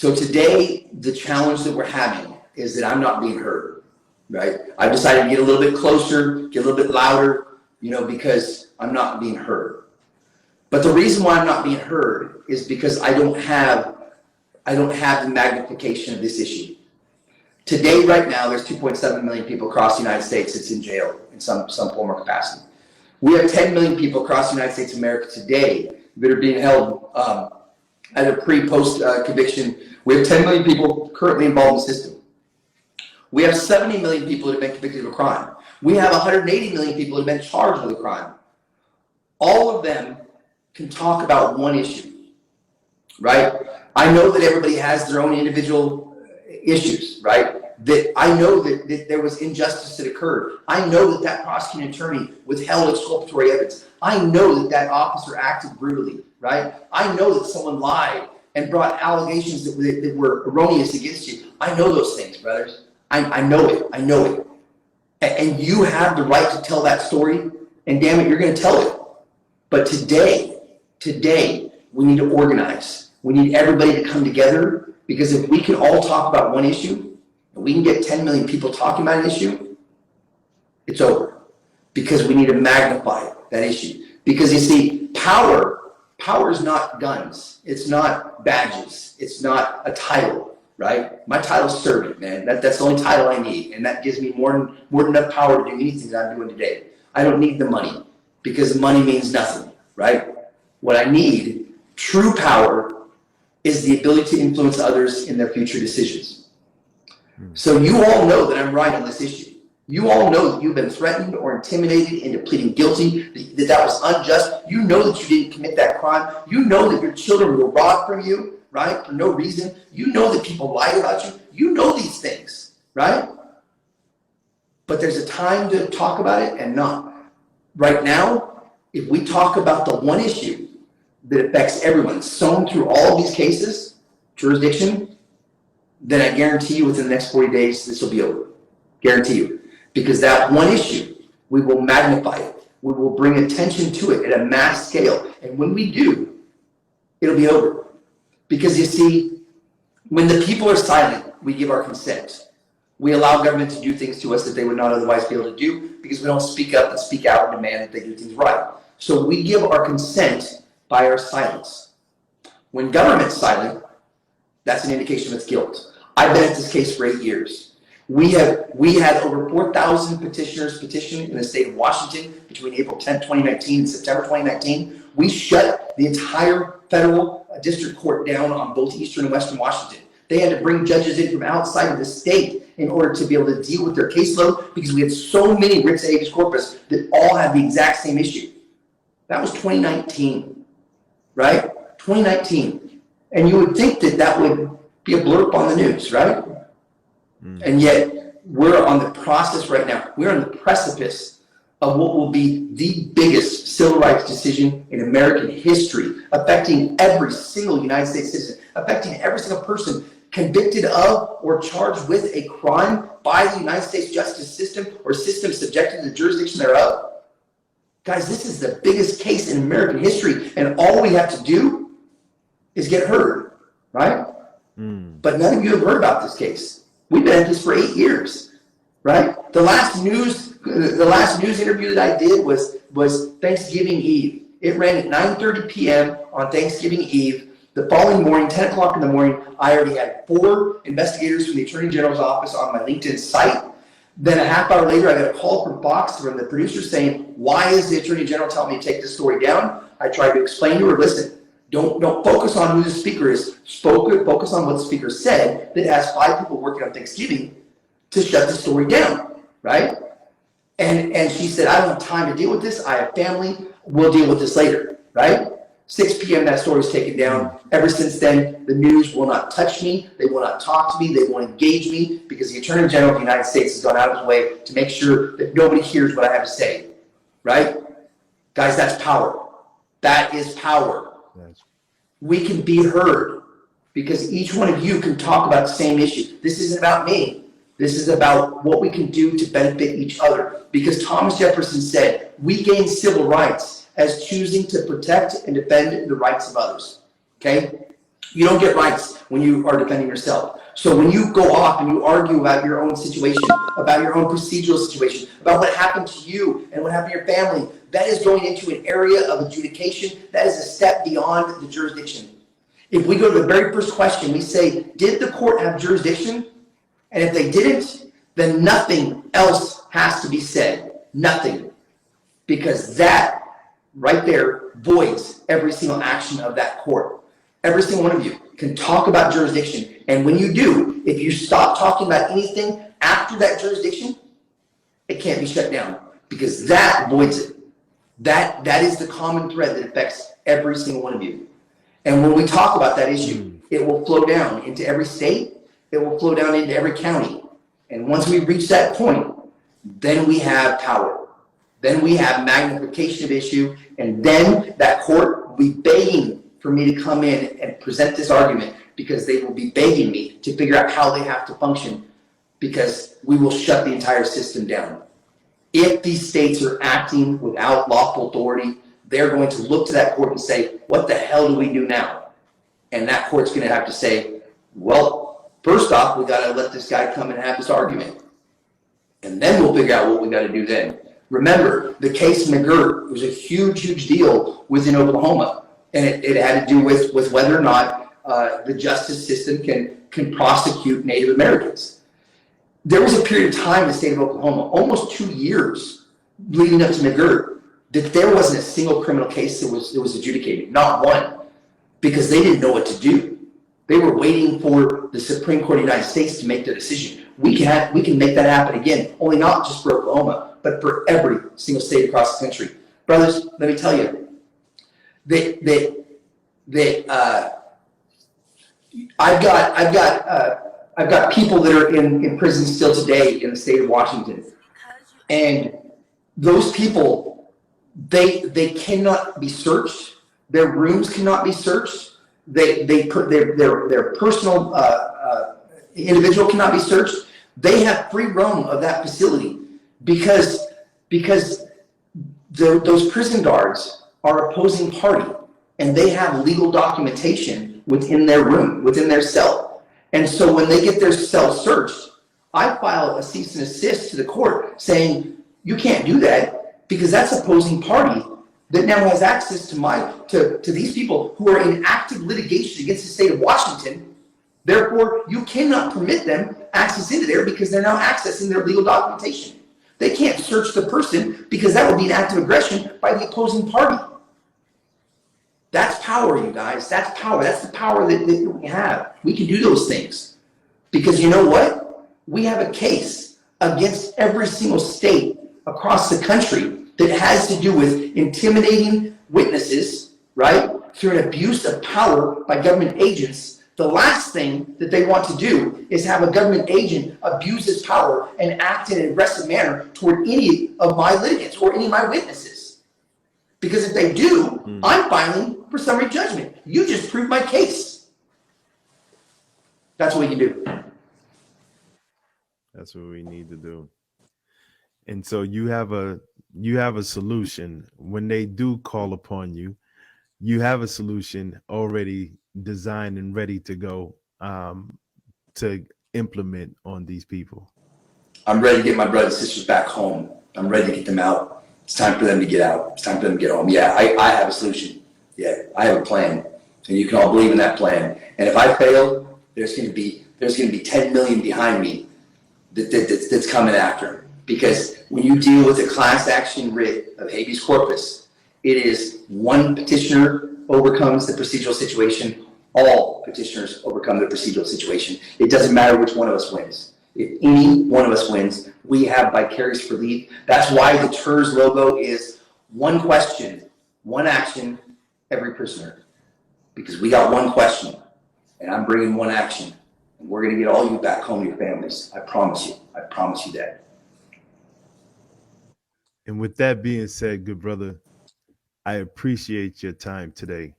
So today, the challenge that we're having is that I'm not being heard, right? I've decided to get a little bit closer, get a little bit louder, because I'm not being heard. But the reason why I'm not being heard is because I don't have the magnification of this issue. Today, right now, there's 2.7 million people across the United States that's in jail in some form or capacity. We have 10 million people across the United States of America today that are being held either pre-post conviction. We have 10 million people currently involved in the system. We have 70 million people that have been convicted of a crime. We have 180 million people that have been charged with a crime. All of them can talk about one issue, right? I know that everybody has their own individual issues, right? That I know that there was injustice that occurred. I know that prosecuting attorney withheld exculpatory evidence. I know that officer acted brutally, right? I know that someone lied and brought allegations that were erroneous against you. I know those things, brothers. I know it. I know it. And you have the right to tell that story, and damn it, you're going to tell it. But today, we need to organize. We need everybody to come together, because if we can all talk about one issue, and we can get 10 million people talking about an issue, it's over. Because we need to magnify that issue. Because you see, power is not guns. It's not badges. It's not a title. Right? My title's servant, man. That's the only title I need, and that gives me more than enough power to do anything that I'm doing today. I don't need the money, because the money means nothing, right? What I need, true power, is the ability to influence others in their future decisions. So you all know that I'm right on this issue. You all know that you've been threatened or intimidated into pleading guilty, that was unjust. You know that you didn't commit that crime. You know that your children were robbed from you, right? For no reason. You know that people lied about you. You know these things, right? But there's a time to talk about it and not. Right now, if we talk about the one issue that affects everyone, sown through all of these cases, jurisdiction, then I guarantee you within the next 40 days, this will be over. Guarantee you. Because that one issue, we will magnify it. We will bring attention to it at a mass scale. And when we do, it'll be over. Because you see, when the people are silent, we give our consent. We allow government to do things to us that they would not otherwise be able to do, because we don't speak up and speak out and demand that they do things right. So we give our consent by our silence. When government's silent, that's an indication of its guilt. I've been at this case for 8 years. We had over 4,000 petitioners petition in the state of Washington between April 10, 2019 and September 2019. We shut the entire federal district court down on both Eastern and Western Washington. They had to bring judges in from outside of the state in order to be able to deal with their caseload, because we had so many writs habeas corpus that all had the exact same issue. That was 2019, right? 2019. And you would think that would be a blurb on the news, right? And yet, we're on the process right now. We're on the precipice of what will be the biggest civil rights decision in American history, affecting every single United States citizen, affecting every single person convicted of or charged with a crime by the United States justice system or system subjected to the jurisdiction thereof. Guys, this is the biggest case in American history, and all we have to do is get heard, right? But none of you have heard about this case. We've been at this for 8 years, right? The last news interview that I did was Thanksgiving Eve. It ran at 9:30 p.m. on Thanksgiving Eve. The following morning, 10 o'clock in the morning, I already had 4 investigators from the Attorney General's office on my LinkedIn site. Then a half hour later, I got a call from Fox from the producer saying, "Why is the Attorney General telling me to take this story down?" I tried to explain to her, listen, don't focus on who the speaker is. Focus on what the speaker said that has 5 people working on Thanksgiving to shut the story down, right? And she said, "I don't have time to deal with this. I have family. We'll deal with this later," right? 6 p.m. that story was taken down. Ever since then, the news will not touch me. They will not talk to me. They won't engage me, because the Attorney General of the United States has gone out of his way to make sure that nobody hears what I have to say, right? Guys, that's power. That is power. Yes. We can be heard because each one of you can talk about the same issue. This isn't about me. This is about what we can do to benefit each other. Because Thomas Jefferson said, we gain civil rights as choosing to protect and defend the rights of others. Okay? You don't get rights when you are defending yourself. So when you go off and you argue about your own situation, about your own procedural situation, about what happened to you and what happened to your family, that is going into an area of adjudication. That is a step beyond the jurisdiction. If we go to the very first question, we say, did the court have jurisdiction? And if they didn't, then nothing else has to be said. Nothing. Because that right there voids every single action of that court. Every single one of you can talk about jurisdiction. And when you do, if you stop talking about anything after that jurisdiction, it can't be shut down because that voids it. That is the common thread that affects every single one of you. And when we talk about that issue, it will flow down into every state. It will flow down into every county. And once we reach that point, then we have power. Then we have magnification of issue. And then that court will be begging for me to come in and present this argument because they will be begging me to figure out how they have to function because we will shut the entire system down. If these states are acting without lawful authority, they're going to look to that court and say, what the hell do we do now? And that court's going to have to say, well, first off, we got to let this guy come and have this argument. And then we'll figure out what we got to do then. Remember, the case McGirt was a huge, huge deal within Oklahoma. And it had to do with whether or not the justice system can prosecute Native Americans. There was a period of time in the state of Oklahoma, almost 2 years leading up to McGirt, that there wasn't a single criminal case that was adjudicated, not one, because they didn't know what to do. They were waiting for the Supreme Court of the United States to make their decision. We can make that happen again, only not just for Oklahoma, but for every single state across the country. Brothers, let me tell you, I've got people that are in prison still today in the state of Washington, and those people, they cannot be searched. Their rooms cannot be searched. They put their personal individual cannot be searched. They have free roam of that facility because those prison guards are opposing party, and they have legal documentation within their room, within their cell. And so when they get their cell searched, I file a cease and desist to the court saying, you can't do that because that's opposing party that now has access to these people who are in active litigation against the state of Washington. Therefore, you cannot permit them access into there because they're now accessing their legal documentation. They can't search the person because that would be an act of aggression by the opposing party. That's power, you guys. That's power. That's the power that we have. We can do those things. Because you know what? We have a case against every single state across the country that has to do with intimidating witnesses, right? Through an abuse of power by government agents. The last thing that they want to do is have a government agent abuse his power and act in an aggressive manner toward any of my litigants or any of my witnesses. Because if they do, I'm filing for summary judgment. You just proved my case. That's what we can do. That's what we need to do. And so you have a solution when they do call upon you. You have a solution already designed and ready to go to implement on these people. I'm ready to get my brothers and sisters back home. I'm ready to get them out. It's time for them to get out. It's time for them to get home. Yeah, I have a solution. Yeah, I have a plan. And you can all believe in that plan. And if I fail, there's going to be 10 million behind me that's coming after. Because when you deal with a class action writ of habeas corpus, it is one petitioner overcomes the procedural situation. All petitioners overcome the procedural situation. It doesn't matter which one of us wins. If any one of us wins, we have vicarious relief. That's why the TERS logo is one question, one action, every prisoner. Because we got one question, and I'm bringing one action. And we're going to get all you back home to your families. I promise you. I promise you that. And with that being said, good brother, I appreciate your time today.